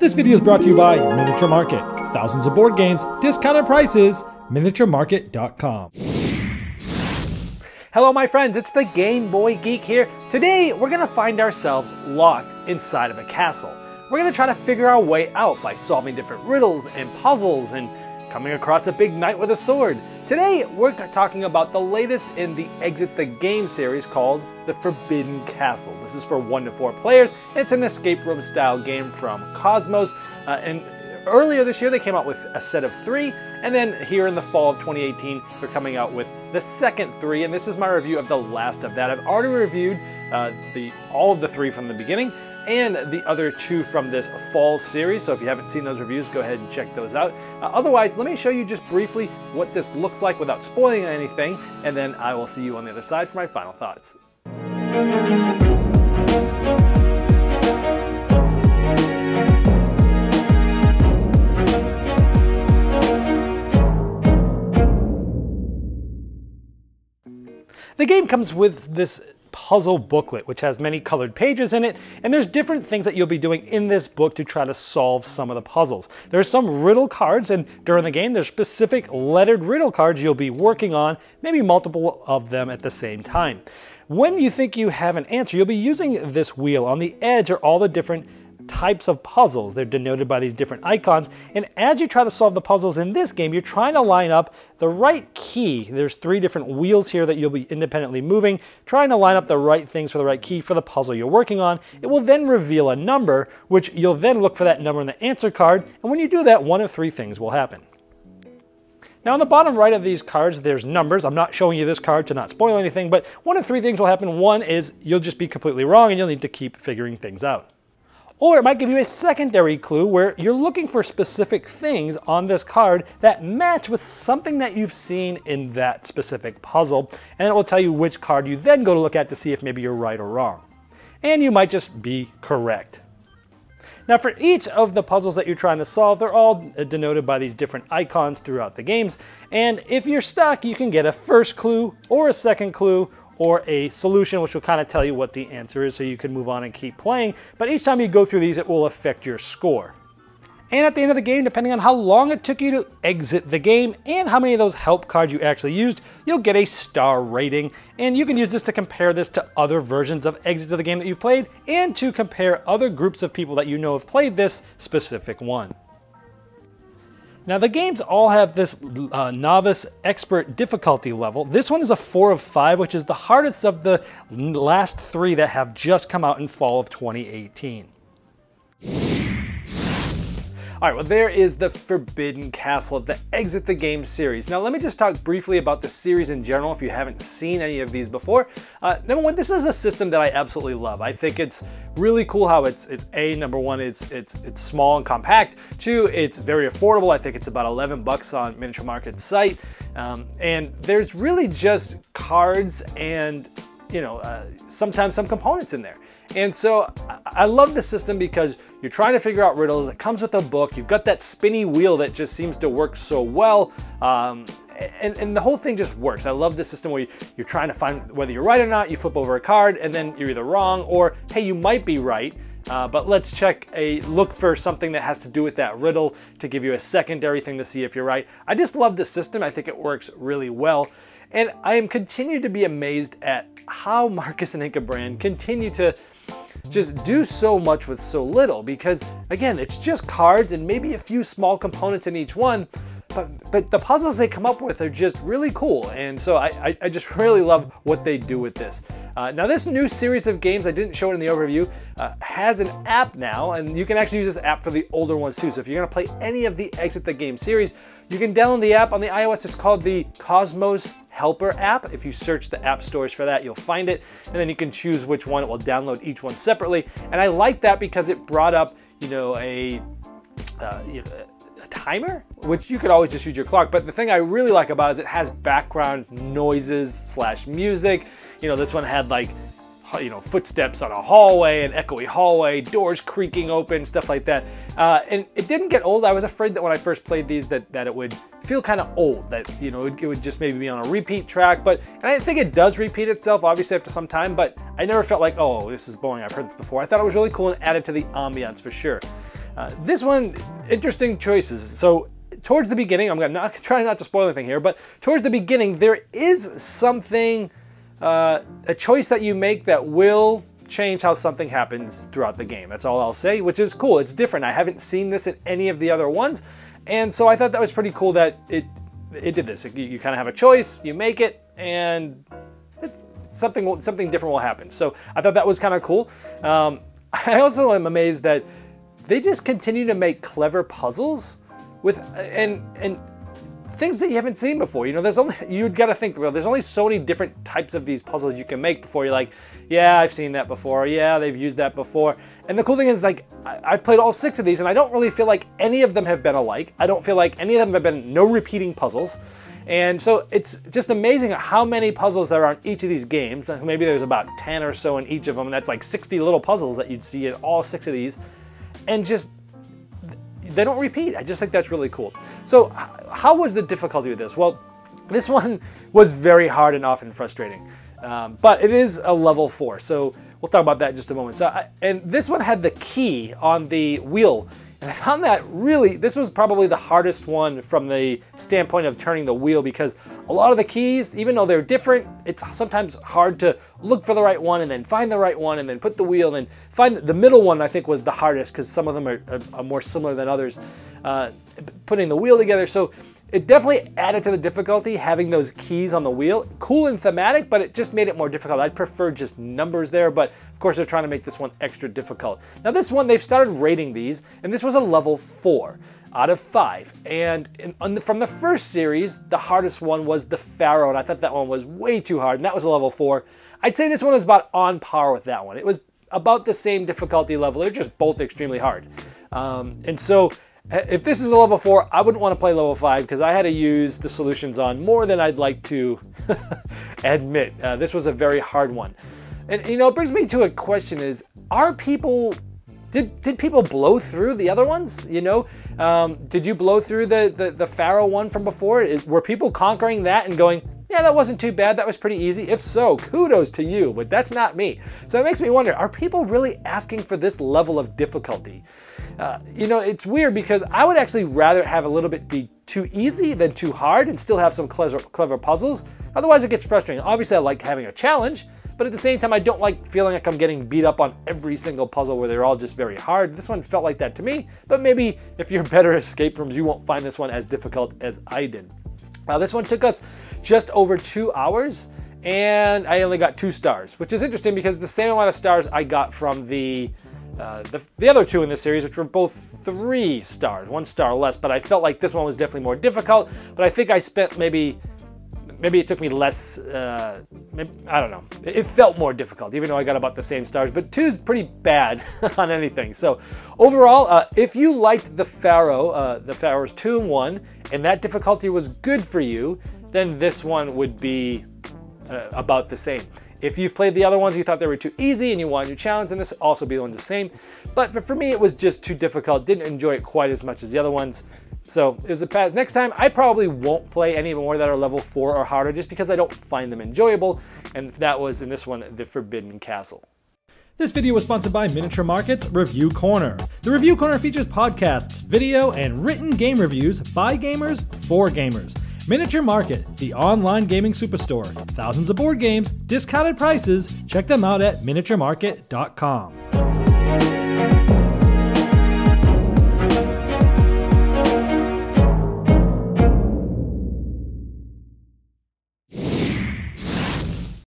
This video is brought to you by Miniature Market. Thousands of board games, discounted prices, miniaturemarket.com. Hello my friends, it's the Game Boy Geek here. Today we're going to find ourselves locked inside of a castle. We're going to try to figure our way out by solving different riddles and puzzles and coming across a big knight with a sword. Today we're talking about the latest in the Exit the Game series called The Forbidden Castle. This is for 1 to 4 players. It's an escape room style game from Kosmos. And earlier this year they came out with a set of 3, and then here in the fall of 2018 they're coming out with the second 3, and this is my review of the last of that. I've already reviewed all of the 3 from the beginning and the other 2 from this fall series, so if you haven't seen those reviews, go ahead and check those out. Otherwise, let me show you just briefly what this looks like without spoiling anything, and then I will see you on the other side for my final thoughts. The game comes with this puzzle booklet, which has many colored pages in it, and there's different things that you'll be doing in this book to try to solve some of the puzzles. There's some riddle cards, and during the game there's specific lettered riddle cards you'll be working on, maybe multiple of them at the same time. When you think you have an answer, you'll be using this wheel. On the edge are all the different types of puzzles. They're denoted by these different icons, and as you try to solve the puzzles in this game, you're trying to line up the right key. There's 3 different wheels here that you'll be independently moving, trying to line up the right things for the right key for the puzzle you're working on. It will then reveal a number, which you'll then look for that number in the answer card, and when you do that, 1 of 3 things will happen. Now on the bottom right of these cards, there's numbers. I'm not showing you this card to not spoil anything, but 1 of 3 things will happen. 1 is you'll just be completely wrong and you'll need to keep figuring things out. Or it might give you a secondary clue where you're looking for specific things on this card that match with something that you've seen in that specific puzzle, and it will tell you which card you then go to look at to see if maybe you're right or wrong. And you might just be correct. Now for each of the puzzles that you're trying to solve, they're all denoted by these different icons throughout the games, and if you're stuck, you can get a first clue or a second clue or a solution, which will kind of tell you what the answer is so you can move on and keep playing. But each time you go through these, it will affect your score. And at the end of the game, depending on how long it took you to exit the game and how many of those help cards you actually used, you'll get a star rating. And you can use this to compare this to other versions of Exit to the Game that you've played and to compare other groups of people that you know have played this specific one. Now the games all have this novice expert difficulty level. This one is a 4 of 5, which is the hardest of the last 3 that have just come out in fall of 2018. Alright, well there is the Forbidden Castle of the Exit the Game series. Now let me just talk briefly about the series in general if you haven't seen any of these before. Number 1, this is a system that I absolutely love. I think it's really cool how number 1, it's small and compact. 2, it's very affordable. I think it's about $11 on Miniature Market's site. And there's really just cards and sometimes some components in there. And so I love this system because you're trying to figure out riddles. It comes with a book. You've got that spinny wheel that just seems to work so well. And the whole thing just works. I love this system where you're trying to find whether you're right or not. You flip over a card and then you're either wrong or, hey, you might be right. But let's look for something that has to do with that riddle to give you a secondary thing to see if you're right. I just love this system. I think it works really well. And I am continued to be amazed at how Marcus and Inka continue to just do so much with so little, because again, it's just cards and maybe a few small components in each one, but the puzzles they come up with are just really cool, and so I just really love what they do with this. Now this new series of games, I didn't show it in the overview, has an app now, and you can actually use this app for the older ones too. So if you're going to play any of the Exit the Game series, you can download the app on the iOS. It's called the Kosmos Helper app. If you search the app stores for that, you'll find it, and then you can choose which one. It will download each one separately, and I like that because it brought up a timer, which you could always just use your clock. But the thing I really like about it is it has background noises / music. This one had like footsteps on a hallway, an echoey hallway, doors creaking open, stuff like that. And it didn't get old. I was afraid that when I first played these that it would feel kind of old, that it would just maybe be on a repeat track, and I think it does repeat itself obviously after some time, but I never felt like, oh, this is boring, I've heard this before. I thought it was really cool and added to the ambiance for sure. This one, interesting choices. So towards the beginning, I'm going to try not to spoil anything here, but towards the beginning, there is something, a choice that you make that will change how something happens throughout the game. That's all I'll say, which is cool. It's different. I haven't seen this in any of the other ones, and so I thought that was pretty cool that it did this. You kind of have a choice, you make it, and something different will happen. So I thought that was kind of cool. I also am amazed that they just continue to make clever puzzles with and things that you haven't seen before. You know, you've got to think, well, there's only so many different types of these puzzles you can make before you're like, yeah, I've seen that before. Yeah, they've used that before. And the cool thing is, like, I've played all 6 of these, and I don't really feel like any of them have been alike. I don't feel like any of them have been no repeating puzzles. And so it's just amazing how many puzzles there are in each of these games. Maybe there's about 10 or so in each of them, and that's like 60 little puzzles that you'd see in all 6 of these. And just, they don't repeat. I just think that's really cool. So how was the difficulty with this? Well, this one was very hard and often frustrating. But it is a level 4, so we'll talk about that in just a moment. And this one had the key on the wheel, and I found that this was probably the hardest one from the standpoint of turning the wheel, because a lot of the keys, even though they're different, it's sometimes hard to look for the right one and then find the right one and then put the wheel and find the middle one. I think was the hardest because some of them are more similar than others, putting the wheel together. So it definitely added to the difficulty having those keys on the wheel. Cool and thematic, but it just made it more difficult. I'd prefer just numbers there, but of course they're trying to make this one extra difficult. Now this one, they've started rating these, and this was a level 4 out of 5. And from the first series, the hardest one was the Pharaoh, and I thought that one was way too hard, and that was a level 4. I'd say this one is about on par with that one. It was about the same difficulty level. They're just both extremely hard. And so if this is a level 4, I wouldn't want to play level 5 because I had to use the solutions on more than I'd like to admit. This was a very hard one. And you know, it brings me to a question: is did people blow through the other ones? You know, did you blow through the Pharaoh one from before? Were people conquering that and going, yeah, that wasn't too bad, that was pretty easy? If so, kudos to you, but that's not me. So it makes me wonder, are people really asking for this level of difficulty? You know, it's weird because I would actually rather have a little bit be too easy than too hard and still have some clever puzzles. Otherwise it gets frustrating. Obviously I like having a challenge, but at the same time I don't like feeling like I'm getting beat up on every single puzzle where they're all just very hard. This one felt like that to me, but maybe if you're better at escape rooms, you won't find this one as difficult as I did. This one took us just over 2 hours, and I only got 2 stars, which is interesting because the same amount of stars I got from the other 2 in this series, which were both 3 stars, 1 star less, but I felt like this one was definitely more difficult. But I think I spent maybe it took me less, I don't know. It felt more difficult, even though I got about the same stars, but 2 is pretty bad on anything. So overall, if you liked the Pharaoh's Tomb one, and that difficulty was good for you, then this one would be about the same. If you've played the other ones, you thought they were too easy and you wanted your challenge, then this will also be the one the same. But for me, it was just too difficult. Didn't enjoy it quite as much as the other ones. So it was a pass. Next time, I probably won't play any more that are level 4 or harder just because I don't find them enjoyable. And that was, in this one, The Forbidden Castle. This video was sponsored by Miniature Market's Review Corner. The Review Corner features podcasts, video, and written game reviews by gamers for gamers. Miniature Market, the online gaming superstore. Thousands of board games, discounted prices. Check them out at miniaturemarket.com.